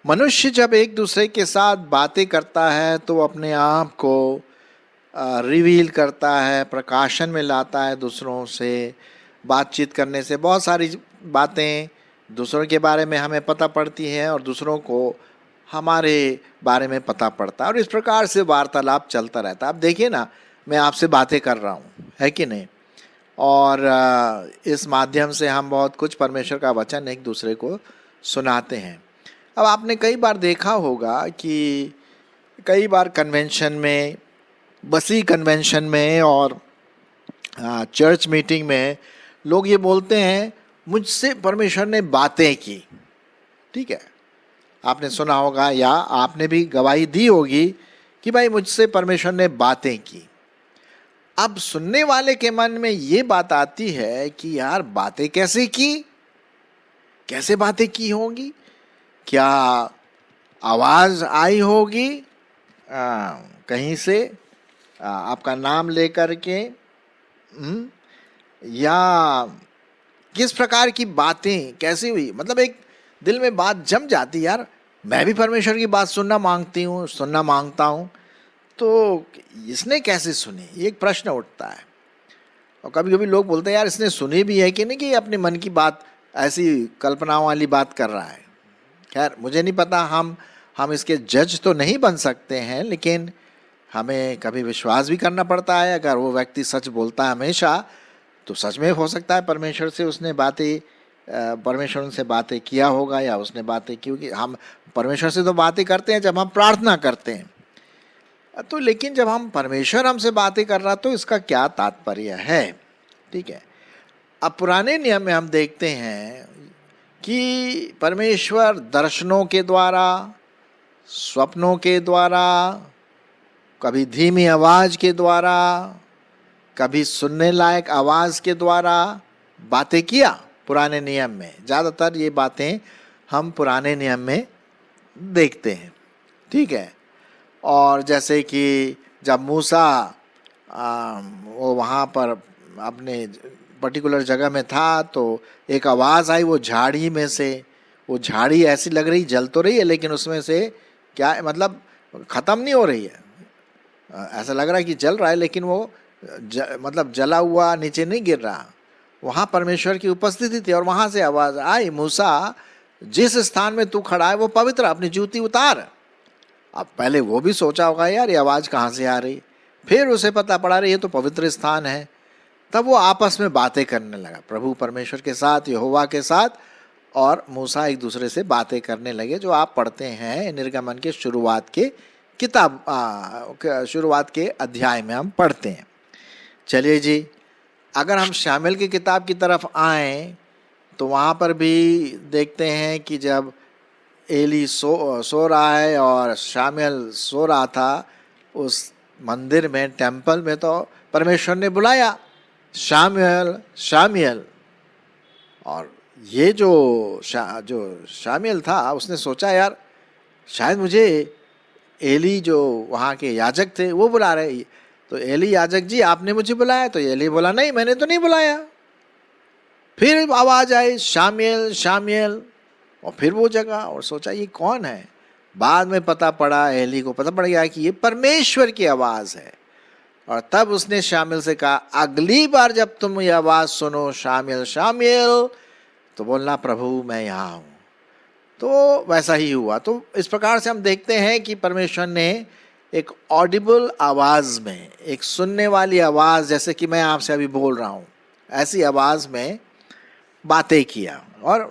मनुष्य जब एक दूसरे के साथ बातें करता है तो वो अपने आप को रिवील करता है, प्रकाशन में लाता है। दूसरों से बातचीत करने से बहुत सारी बातें दूसरों के बारे में हमें पता पड़ती हैं और दूसरों को हमारे बारे में पता पड़ता है, और इस प्रकार से वार्तालाप चलता रहता है। आप देखिए ना, मैं आपसे बातें कर रहा हूँ, है कि नहीं? और इस माध्यम से हम बहुत कुछ परमेश्वर का वचन एक दूसरे को सुनाते हैं। अब आपने कई बार देखा होगा कि कई बार कन्वेंशन में, बसी कन्वेंशन में और चर्च मीटिंग में लोग ये बोलते हैं, मुझसे परमेश्वर ने बातें की। ठीक है, आपने सुना होगा या आपने भी गवाही दी होगी कि भाई मुझसे परमेश्वर ने बातें की। अब सुनने वाले के मन में ये बात आती है कि यार बातें कैसे की, कैसे बातें की होंगी? क्या आवाज आई होगी कहीं से आपका नाम लेकर के, या किस प्रकार की बातें कैसी हुई? मतलब एक दिल में बात जम जाती, यार मैं भी परमेश्वर की बात सुनना मांगता हूँ, तो इसने कैसे सुनी? ये एक प्रश्न उठता है। और कभी कभी लोग बोलते हैं, यार इसने सुनी भी है कि नहीं, कि अपने मन की बात ऐसी कल्पनाओं वाली बात कर रहा है। खैर मुझे नहीं पता, हम इसके जज तो नहीं बन सकते हैं, लेकिन हमें कभी विश्वास भी करना पड़ता है। अगर वो व्यक्ति सच बोलता है हमेशा, तो सच में हो सकता है परमेश्वर से उसने परमेश्वर उनसे बातें किया होगा, या उसने बातें की होगी। हम परमेश्वर से तो बातें करते हैं जब हम प्रार्थना करते हैं, तो लेकिन जब हम परमेश्वर हमसे बातें कर रहा, तो इसका क्या तात्पर्य है? ठीक है, अब पुराने नियम में हम देखते हैं कि परमेश्वर दर्शनों के द्वारा, स्वप्नों के द्वारा, कभी धीमी आवाज के द्वारा, कभी सुनने लायक आवाज के द्वारा बातें किया। पुराने नियम में ज़्यादातर ये बातें हम पुराने नियम में देखते हैं। ठीक है, और जैसे कि जब मूसा वो वहाँ पर अपने पर्टिकुलर जगह में था, तो एक आवाज़ आई वो झाड़ी में से। वो झाड़ी ऐसी लग रही, जल तो रही है, लेकिन उसमें से क्या मतलब ख़त्म नहीं हो रही है। ऐसा लग रहा है कि जल रहा है, लेकिन वो मतलब जला हुआ नीचे नहीं गिर रहा। वहाँ परमेश्वर की उपस्थिति थी, और वहाँ से आवाज़ आई, मूसा जिस स्थान में तू खड़ा है वो पवित्र, अपनी जूती उतार। अब पहले वो भी सोचा होगा, यार ये आवाज़ कहाँ से आ रही? फिर उसे पता पड़ा रही ये तो पवित्र स्थान है। तब वो आपस में बातें करने लगा, प्रभु परमेश्वर के साथ, यहोवा के साथ, और मूसा एक दूसरे से बातें करने लगे, जो आप पढ़ते हैं निर्गमन के शुरुआत के अध्याय में हम पढ़ते हैं। चलिए जी, अगर हम शामुएल की किताब की तरफ आएँ तो वहाँ पर भी देखते हैं कि जब एली सो रहा है और शामुएल सो रहा था उस मंदिर में, टेम्पल में, तो परमेश्वर ने बुलाया, शामुएल शामुएल। और ये जो शामुएल था, उसने सोचा यार शायद मुझे एली जो वहाँ के याजक थे वो बुला रहे। तो एली याजक जी आपने मुझे बुलाया? तो एली बोला नहीं, मैंने तो नहीं बुलाया। फिर आवाज़ आई शामुएल शामुएल, और फिर वो जगह और सोचा ये कौन है। बाद में पता पड़ा, एली को पता पड़ गया कि ये परमेश्वर की आवाज़ है। और तब उसने शामुएल से कहा, अगली बार जब तुम ये आवाज़ सुनो शामुएल शामुएल, तो बोलना प्रभु मैं यहाँ हूँ। तो वैसा ही हुआ। तो इस प्रकार से हम देखते हैं कि परमेश्वर ने एक ऑडिबल आवाज़ में, एक सुनने वाली आवाज़, जैसे कि मैं आपसे अभी बोल रहा हूँ, ऐसी आवाज़ में बातें किया। और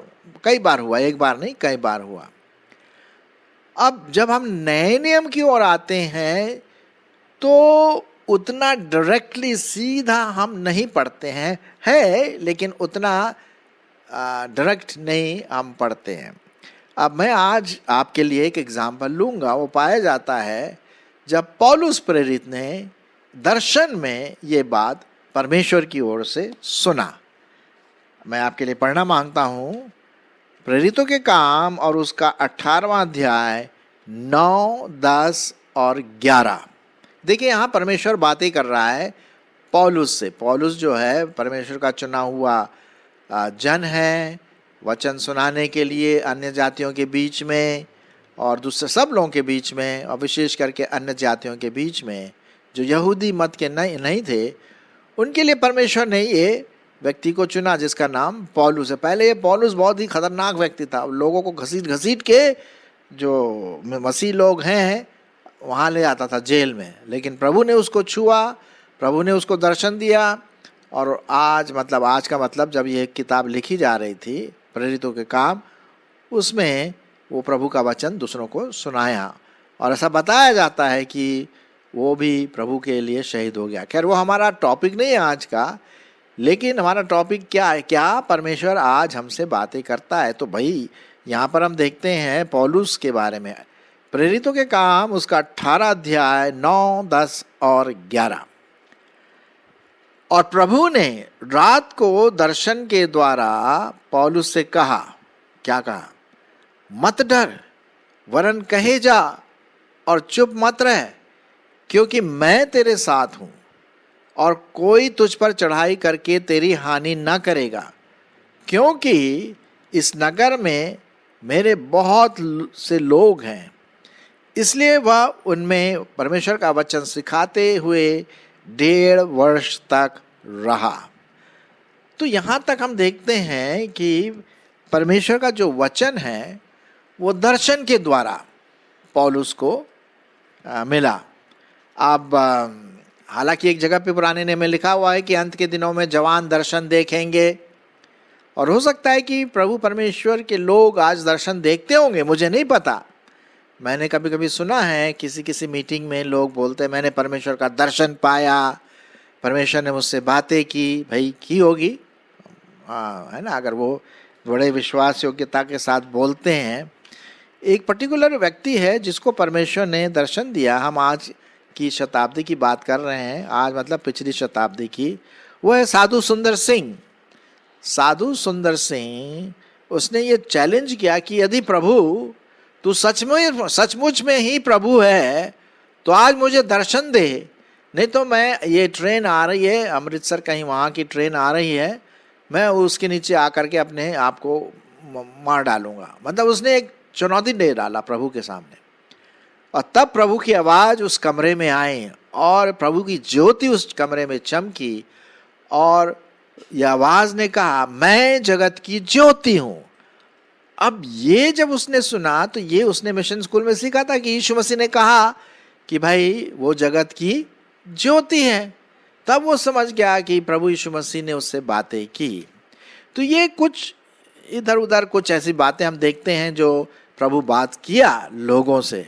कई बार हुआ, एक बार नहीं कई बार हुआ। अब जब हम नए नियम की ओर आते हैं तो उतना डायरेक्टली सीधा हम नहीं पढ़ते हैं, है लेकिन उतना डायरेक्ट नहीं हम पढ़ते हैं। अब मैं आज आपके लिए एक एग्जाम्पल लूँगा। वो पाया जाता है जब पौलुस प्रेरित ने दर्शन में ये बात परमेश्वर की ओर से सुना। मैं आपके लिए पढ़ना मांगता हूँ प्रेरितों के काम और उसका 18वां अध्याय 9, 10 और 11। देखिए यहाँ परमेश्वर बातें कर रहा है पौलुस से। पौलुस जो है परमेश्वर का चुना हुआ जन है, वचन सुनाने के लिए अन्य जातियों के बीच में, और दूसरे सब लोगों के बीच में, और विशेष करके अन्य जातियों के बीच में जो यहूदी मत के नहीं थे, उनके लिए परमेश्वर ने ये व्यक्ति को चुना जिसका नाम पौलुस है। पहले ये पौलुस बहुत ही खतरनाक व्यक्ति था, लोगों को घसीट घसीट के जो मसीह लोग हैं वहाँ ले आता था जेल में, लेकिन प्रभु ने उसको छुआ, प्रभु ने उसको दर्शन दिया। और आज का मतलब जब ये किताब लिखी जा रही थी प्रेरितों के काम, उसमें वो प्रभु का वचन दूसरों को सुनाया, और ऐसा बताया जाता है कि वो भी प्रभु के लिए शहीद हो गया। खैर वो हमारा टॉपिक नहीं है आज का, लेकिन हमारा टॉपिक क्या है, क्या परमेश्वर आज हमसे बातें करता है। तो भाई यहाँ पर हम देखते हैं पौलुस के बारे में, प्रेरितों के काम उसका 18 अध्याय 9, 10 और 11। और प्रभु ने रात को दर्शन के द्वारा पौलुस से कहा, क्या कहा? मत डर, वरन कहे जा और चुप मत रह, क्योंकि मैं तेरे साथ हूं और कोई तुझ पर चढ़ाई करके तेरी हानि न करेगा, क्योंकि इस नगर में मेरे बहुत से लोग हैं। इसलिए वह उनमें परमेश्वर का वचन सिखाते हुए 1.5 वर्ष तक रहा। तो यहाँ तक हम देखते हैं कि परमेश्वर का जो वचन है वो दर्शन के द्वारा पौलुस को मिला। अब हालांकि एक जगह पे पुराने नियम में लिखा हुआ है कि अंत के दिनों में जवान दर्शन देखेंगे, और हो सकता है कि प्रभु परमेश्वर के लोग आज दर्शन देखते होंगे, मुझे नहीं पता। मैंने कभी कभी सुना है किसी मीटिंग में लोग बोलते हैं मैंने परमेश्वर का दर्शन पाया, परमेश्वर ने मुझसे बातें की। भाई की होगी, हाँ है ना, अगर वो बड़े विश्वास योग्यता के साथ बोलते हैं। एक पर्टिकुलर व्यक्ति है जिसको परमेश्वर ने दर्शन दिया। हम आज की शताब्दी की बात कर रहे हैं, आज मतलब पिछली शताब्दी की। वो है साधु सुंदर सिंह। साधु सुंदर सिंह, उसने ये चैलेंज किया कि यदि प्रभु तू सचमुच में ही प्रभु है तो आज मुझे दर्शन दे, नहीं तो मैं, ये ट्रेन आ रही है अमृतसर, कहीं वहाँ की ट्रेन आ रही है, मैं उसके नीचे आकर के अपने आप को मार डालूंगा। मतलब उसने एक चुनौती दे डाला प्रभु के सामने। और तब प्रभु की आवाज़ उस कमरे में आई और प्रभु की ज्योति उस कमरे में चमकी, और यह आवाज़ ने कहा मैं जगत की ज्योति हूँ। अब ये जब उसने सुना तो ये उसने मिशन स्कूल में सीखा था कि यीशु मसीह ने कहा कि भाई वो जगत की ज्योति है। तब वो समझ गया कि प्रभु यीशु मसीह ने उससे बातें की। तो ये कुछ इधर उधर कुछ ऐसी बातें हम देखते हैं जो प्रभु बात किया लोगों से,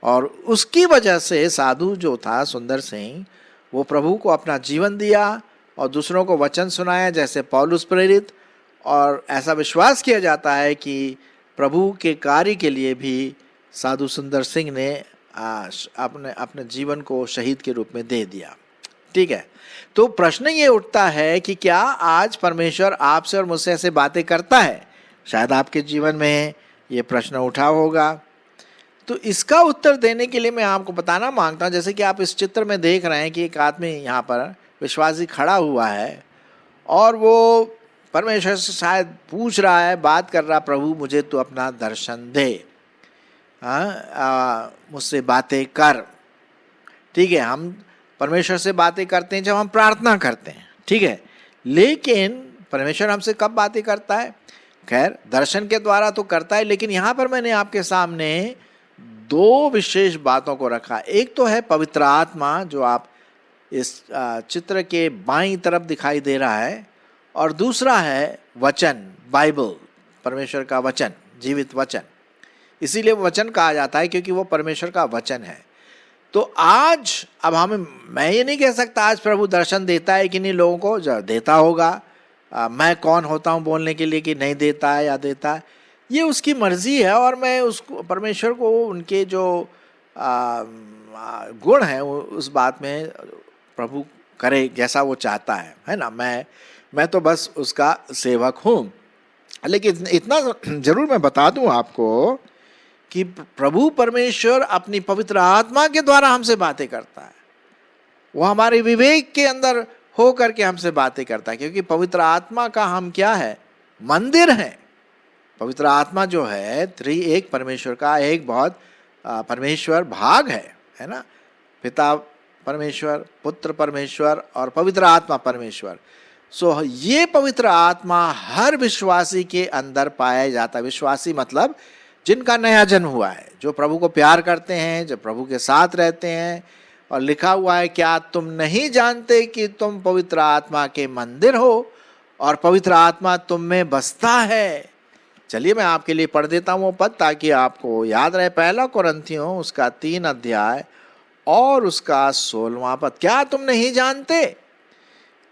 और उसकी वजह से साधु जो था सुंदर सिंह, वो प्रभु को अपना जीवन दिया और दूसरों को वचन सुनाया जैसे पौलुस प्रेरित। और ऐसा विश्वास किया जाता है कि प्रभु के कार्य के लिए भी साधु सुंदर सिंह ने अपने जीवन को शहीद के रूप में दे दिया। ठीक है, तो प्रश्न ये उठता है कि क्या आज परमेश्वर आपसे और मुझसे ऐसे बातें करता है? शायद आपके जीवन में ये प्रश्न उठा होगा। तो इसका उत्तर देने के लिए मैं आपको बताना मांगता हूँ, जैसे कि आप इस चित्र में देख रहे हैं कि एक आदमी यहाँ पर विश्वासी खड़ा हुआ है और वो परमेश्वर से शायद पूछ रहा है, बात कर रहा, प्रभु मुझे तो अपना दर्शन दे, मुझसे बातें कर। ठीक है, हम परमेश्वर से बातें करते हैं जब हम प्रार्थना करते हैं, ठीक है, लेकिन परमेश्वर हमसे कब बातें करता है? खैर दर्शन के द्वारा तो करता है, लेकिन यहाँ पर मैंने आपके सामने दो विशेष बातों को रखा। एक तो है पवित्र आत्मा जो आप इस चित्र के बाईं तरफ दिखाई दे रहा है, और दूसरा है वचन, बाइबल, परमेश्वर का वचन, जीवित वचन। इसीलिए वचन कहा जाता है क्योंकि वो परमेश्वर का वचन है। तो आज अब मैं ये नहीं कह सकता आज प्रभु दर्शन देता है कि नहीं, लोगों को जो देता होगा। मैं कौन होता हूँ बोलने के लिए कि नहीं देता है या देता है, ये उसकी मर्जी है। और मैं उसको, परमेश्वर को उनके जो गुण हैं उस बात में प्रभु करे जैसा वो चाहता है ना। मैं तो बस उसका सेवक हूँ। लेकिन इतना जरूर मैं बता दूँ आपको कि प्रभु परमेश्वर अपनी पवित्र आत्मा के द्वारा हमसे बातें करता है। वो हमारे विवेक के अंदर हो करके हमसे बातें करता है, क्योंकि पवित्र आत्मा का हम क्या है? मंदिर हैं। पवित्र आत्मा जो है एक परमेश्वर का एक बहुत परमेश्वर भाग है ना। पिता परमेश्वर, पुत्र परमेश्वर और पवित्र आत्मा परमेश्वर। सो ये पवित्र आत्मा हर विश्वासी के अंदर पाया जाता है। विश्वासी मतलब जिनका नया जन्म हुआ है, जो प्रभु को प्यार करते हैं, जो प्रभु के साथ रहते हैं। और लिखा हुआ है, क्या तुम नहीं जानते कि तुम पवित्र आत्मा के मंदिर हो और पवित्र आत्मा तुम में बसता है। चलिए मैं आपके लिए पढ़ देता हूँ वो पद ताकि आपको याद रहे। 1 कुरिन्थियों उसका 3 अध्याय और उसका 16वां पद। क्या तुम नहीं जानते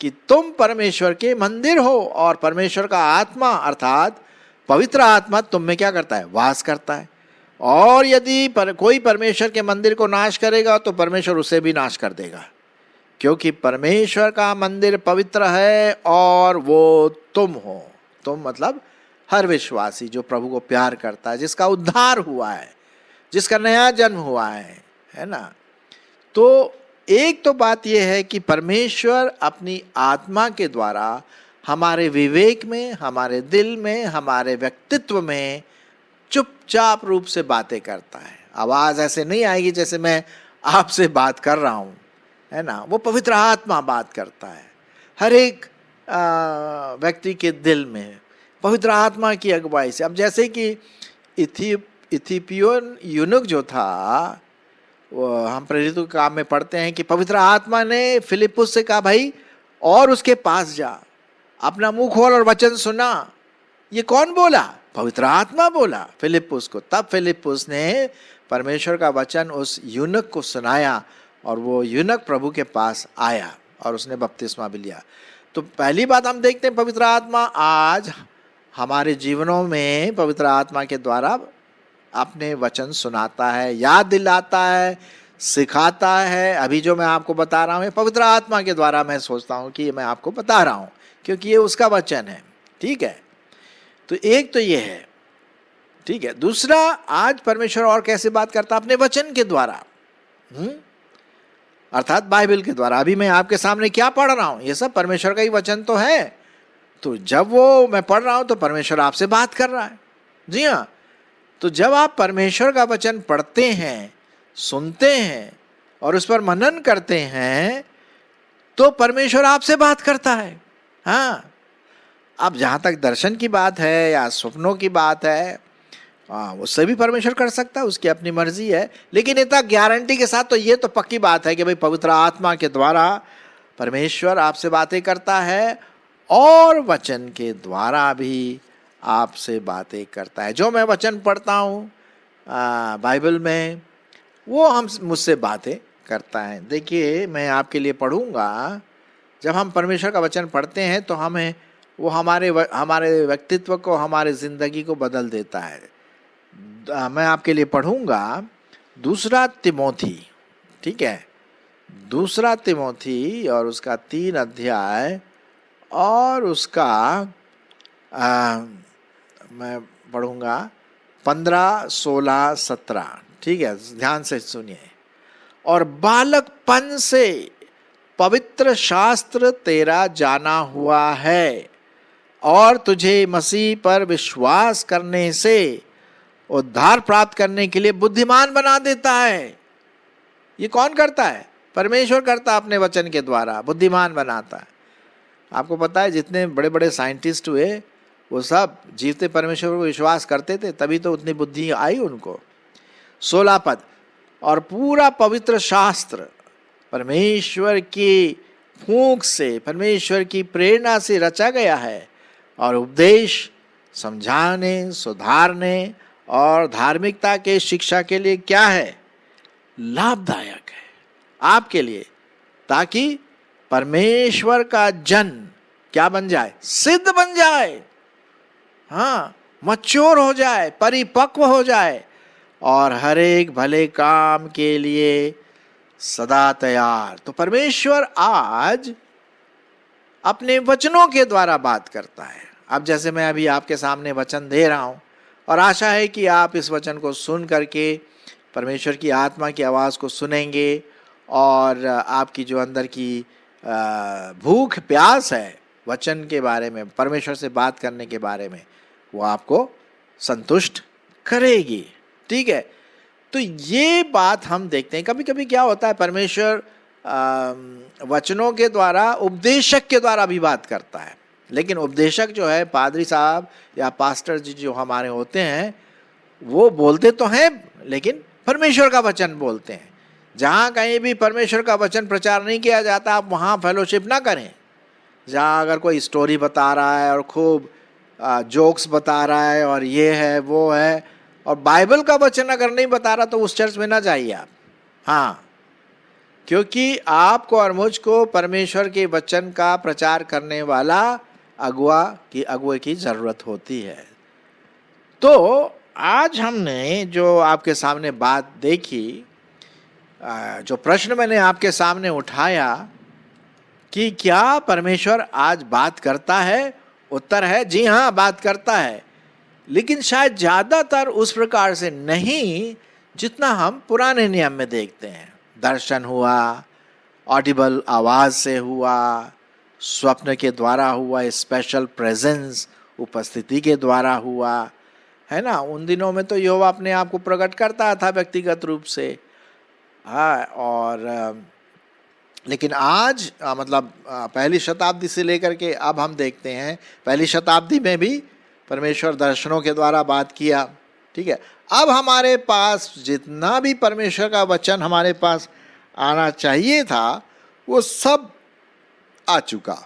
कि तुम परमेश्वर के मंदिर हो और परमेश्वर का आत्मा अर्थात पवित्र आत्मा तुम में क्या करता है? वास करता है। और यदि कोई परमेश्वर के मंदिर को नाश करेगा तो परमेश्वर उसे भी नाश कर देगा, क्योंकि परमेश्वर का मंदिर पवित्र है और वो तुम हो। तुम मतलब हर विश्वासी जो प्रभु को प्यार करता है, जिसका उद्धार हुआ है, जिसका नया जन्म हुआ है ना। तो एक तो बात यह है कि परमेश्वर अपनी आत्मा के द्वारा हमारे विवेक में, हमारे दिल में, हमारे व्यक्तित्व में चुपचाप रूप से बातें करता है। आवाज ऐसे नहीं आएगी जैसे मैं आपसे बात कर रहा हूं, है ना। वो पवित्र आत्मा बात करता है हर एक व्यक्ति के दिल में पवित्र आत्मा की अगुवाई से। अब जैसे कि इथियोपियन यूनुक जो था, वो हम प्रेरितों के काम में पढ़ते हैं कि पवित्र आत्मा ने फिलिपुस से कहा, भाई और उसके पास जा, अपना मुंह खोल और वचन सुना। ये कौन बोला? पवित्र आत्मा बोला फिलिपुस को। तब फिलिपुस ने परमेश्वर का वचन उस यूनुक को सुनाया और वो यूनुक प्रभु के पास आया और उसने बपतिस्मा भी लिया। तो पहली बात हम देखते हैं, पवित्र आत्मा आज हमारे जीवनों में पवित्र आत्मा के द्वारा अपने वचन सुनाता है, याद दिलाता है, सिखाता है। अभी जो मैं आपको बता रहा हूँ पवित्र आत्मा के द्वारा मैं सोचता हूँ कि मैं आपको बता रहा हूँ, क्योंकि ये उसका वचन है। ठीक है, तो एक तो ये है। ठीक है, दूसरा, आज परमेश्वर और कैसे बात करता? अपने वचन के द्वारा, अर्थात बाइबल के द्वारा। अभी मैं आपके सामने क्या पढ़ रहा हूँ, ये सब परमेश्वर का ही वचन तो है। तो जब वो मैं पढ़ रहा हूँ तो परमेश्वर आपसे बात कर रहा है। जी हाँ, तो जब आप परमेश्वर का वचन पढ़ते हैं, सुनते हैं और उस पर मनन करते हैं तो परमेश्वर आपसे बात करता है। हाँ, अब जहाँ तक दर्शन की बात है या स्वप्नों की बात है, उससे भी परमेश्वर कर सकता है, उसकी अपनी मर्जी है। लेकिन इतना गारंटी के साथ तो ये तो पक्की बात है कि भाई पवित्र आत्मा के द्वारा परमेश्वर आपसे बातें करता है और वचन के द्वारा भी आपसे बातें करता है। जो मैं वचन पढ़ता हूँ बाइबल में, वो मुझसे बातें करता है। देखिए मैं आपके लिए पढ़ूंगा। जब हम परमेश्वर का वचन पढ़ते हैं तो हमें वो हमारे व्यक्तित्व को, हमारे ज़िंदगी को बदल देता है। मैं आपके लिए पढ़ूंगा 2 तिमोथी। ठीक है, 2 तिमोथी और उसका 3 अध्याय और उसका मैं पढ़ूंगा 15, 16, 17। ठीक है, ध्यान से सुनिए। और बालकपन से पवित्र शास्त्र तेरा जाना हुआ है और तुझे मसीह पर विश्वास करने से उद्धार प्राप्त करने के लिए बुद्धिमान बना देता है। ये कौन करता है? परमेश्वर करता है, अपने वचन के द्वारा बुद्धिमान बनाता है। आपको पता है जितने बड़े बड़े साइंटिस्ट हुए वो सब जीवते परमेश्वर को विश्वास करते थे, तभी तो उतनी बुद्धि आई उनको। 16 पद। और पूरा पवित्र शास्त्र परमेश्वर की फूंक से, परमेश्वर की प्रेरणा से रचा गया है और उपदेश, समझाने, सुधारने और धार्मिकता के शिक्षा के लिए क्या है? लाभदायक है आपके लिए, ताकि परमेश्वर का जन क्या बन जाए? सिद्ध बन जाए। हाँ, मैच्योर हो जाए, परिपक्व हो जाए और हर एक भले काम के लिए सदा तैयार। तो परमेश्वर आज अपने वचनों के द्वारा बात करता है। अब जैसे मैं अभी आपके सामने वचन दे रहा हूँ और आशा है कि आप इस वचन को सुन करके परमेश्वर की आत्मा की आवाज़ को सुनेंगे और आपकी जो अंदर की भूख प्यास है वचन के बारे में, परमेश्वर से बात करने के बारे में, वो आपको संतुष्ट करेगी। ठीक है, तो ये बात हम देखते हैं। कभी कभी क्या होता है, परमेश्वर वचनों के द्वारा, उपदेशक के द्वारा भी बात करता है, लेकिन उपदेशक जो है, पादरी साहब या पास्टर जी जो हमारे होते हैं, वो बोलते तो हैं लेकिन परमेश्वर का वचन बोलते हैं। जहाँ कहीं भी परमेश्वर का वचन प्रचार नहीं किया जाता, आप वहाँ फेलोशिप ना करें। जहाँ अगर कोई स्टोरी बता रहा है और खूब जोक्स बता रहा है और ये है वो है, और बाइबल का वचन अगर नहीं बता रहा, तो उस चर्च में ना जाइए आप। हाँ, क्योंकि आपको और मुझको परमेश्वर के वचन का प्रचार करने वाला अगुआ की जरूरत होती है। तो आज हमने जो आपके सामने बात देखी, जो प्रश्न मैंने आपके सामने उठाया कि क्या परमेश्वर आज बात करता है, उत्तर है जी हाँ, बात करता है, लेकिन शायद ज़्यादातर उस प्रकार से नहीं जितना हम पुराने नियम में देखते हैं। दर्शन हुआ, ऑडिबल आवाज़ से हुआ, स्वप्न के द्वारा हुआ, स्पेशल प्रेजेंस उपस्थिति के द्वारा हुआ, है ना। उन दिनों में तो यहोवा अपने आप को प्रकट करता था व्यक्तिगत रूप से। हाँ, और लेकिन आज मतलब पहली शताब्दी से लेकर के अब हम देखते हैं, पहली शताब्दी में भी परमेश्वर दर्शनों के द्वारा बात किया। ठीक है, अब हमारे पास जितना भी परमेश्वर का वचन हमारे पास आना चाहिए था, वो सब आ चुका।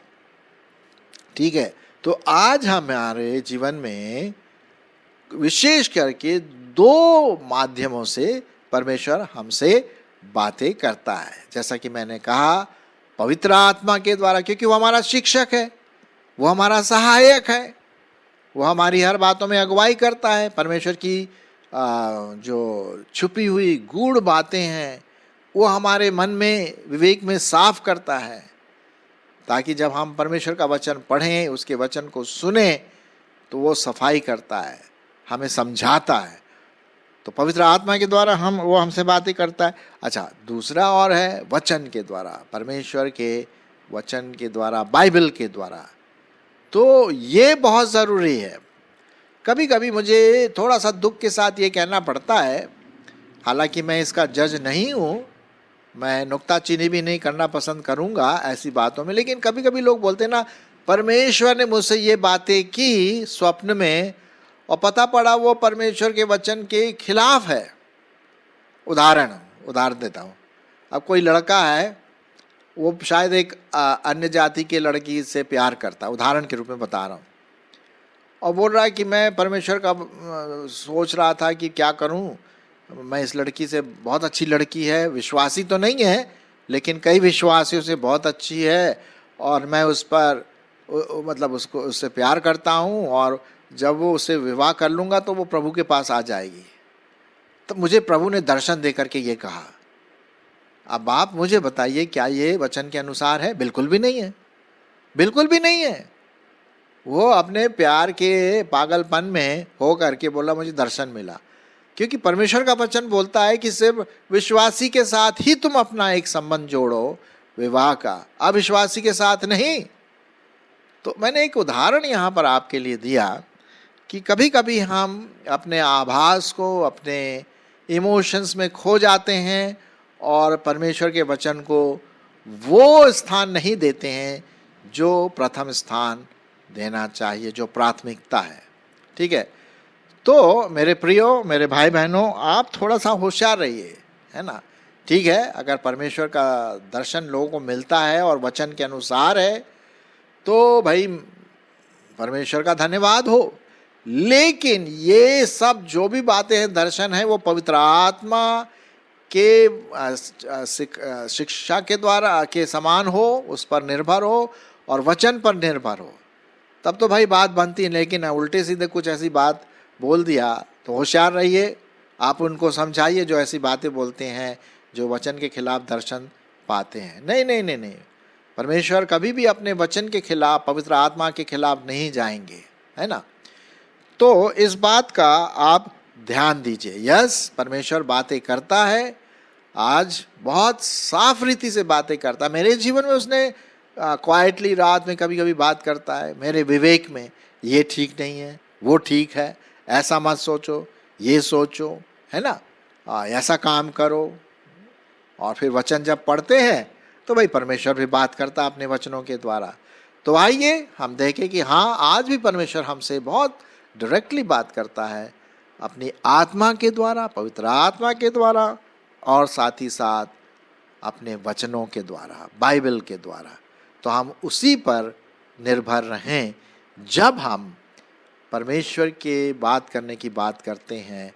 ठीक है, तो आज हमारे जीवन में विशेष करके दो माध्यमों से परमेश्वर हमसे बातें करता है। जैसा कि मैंने कहा, पवित्र आत्मा के द्वारा, क्योंकि वो हमारा शिक्षक है, वो हमारा सहायक है, वो हमारी हर बातों में अगुवाई करता है। परमेश्वर की जो छुपी हुई गूढ़ बातें हैं, वो हमारे मन में, विवेक में साफ करता है, ताकि जब हम परमेश्वर का वचन पढ़ें, उसके वचन को सुने, तो वो सफाई करता है, हमें समझाता है। तो पवित्र आत्मा के द्वारा वो हमसे बातें करता है। अच्छा, दूसरा और है वचन के द्वारा, परमेश्वर के वचन के द्वारा, बाइबल के द्वारा। तो ये बहुत ज़रूरी है। कभी कभी मुझे थोड़ा सा दुख के साथ ये कहना पड़ता है, हालांकि मैं इसका जज नहीं हूँ, मैं नुक्ताचीनी भी नहीं करना पसंद करूँगा ऐसी बातों में, लेकिन कभी कभी लोग बोलते ना, परमेश्वर ने मुझसे ये बातें की स्वप्न में, और पता पड़ा वो परमेश्वर के वचन के खिलाफ है। उदाहरण देता हूँ। अब कोई लड़का है, वो शायद एक अन्य जाति के लड़की से प्यार करता है, उदाहरण के रूप में बता रहा हूँ, और बोल रहा है कि मैं परमेश्वर का सोच रहा था कि क्या करूँ, मैं इस लड़की से, बहुत अच्छी लड़की है, विश्वासी तो नहीं है लेकिन कई विश्वासियों से बहुत अच्छी है, और मैं उस पर मतलब उससे प्यार करता हूँ, और जब वो उससे विवाह कर लूँगा तो वो प्रभु के पास आ जाएगी। तो मुझे प्रभु ने दर्शन दे करके ये कहा। अब आप मुझे बताइए, क्या ये वचन के अनुसार है? बिल्कुल भी नहीं है, बिल्कुल भी नहीं है। वो अपने प्यार के पागलपन में हो करके बोला मुझे दर्शन मिला, क्योंकि परमेश्वर का वचन बोलता है कि सिर्फ विश्वासी के साथ ही तुम अपना एक संबंध जोड़ो विवाह का, अविश्वासी के साथ नहीं। तो मैंने एक उदाहरण यहाँ पर आपके लिए दिया कि कभी कभी हम अपने आभास को, अपने इमोशंस में खो जाते हैं, और परमेश्वर के वचन को वो स्थान नहीं देते हैं जो प्रथम स्थान देना चाहिए, जो प्राथमिकता है। ठीक है, तो मेरे प्रियो, मेरे भाई बहनों, आप थोड़ा सा होशियार रहिए, है ना। ठीक है, अगर परमेश्वर का दर्शन लोगों को मिलता है और वचन के अनुसार है, तो भाई परमेश्वर का धन्यवाद हो। लेकिन ये सब जो भी बातें हैं, दर्शन है, वो पवित्र आत्मा के शिक्षा के द्वारा के समान हो, उस पर निर्भर हो और वचन पर निर्भर हो, तब तो भाई बात बनती है। लेकिन उल्टे सीधे कुछ ऐसी बात बोल दिया तो होशियार रहिए, आप उनको समझाइए जो ऐसी बातें बोलते हैं, जो वचन के खिलाफ दर्शन पाते हैं। नहीं नहीं नहीं नहीं, परमेश्वर कभी भी अपने वचन के खिलाफ, पवित्र आत्मा के खिलाफ नहीं जाएंगे, है ना। तो इस बात का आप ध्यान दीजिए। यस, परमेश्वर बातें करता है, आज बहुत साफ रीति से बातें करता है। मेरे जीवन में उसने क्वाइटली रात में कभी कभी बात करता है, मेरे विवेक में ये ठीक नहीं है, वो ठीक है, ऐसा मत सोचो, ये सोचो, है ना, ऐसा काम करो। और फिर वचन जब पढ़ते हैं तो भाई परमेश्वर भी बात करता अपने वचनों के द्वारा। तो आइए हम देखें कि हाँ, आज भी परमेश्वर हमसे बहुत डायरेक्टली बात करता है अपनी आत्मा के द्वारा, पवित्र आत्मा के द्वारा, और साथ ही साथ अपने वचनों के द्वारा, बाइबल के द्वारा। तो हम उसी पर निर्भर रहें जब हम परमेश्वर के बात करने की बात करते हैं,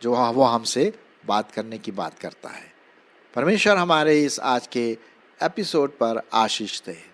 जो वो हमसे बात करने की बात करता है। परमेश्वर हमारे इस आज के एपिसोड पर आशीष दे।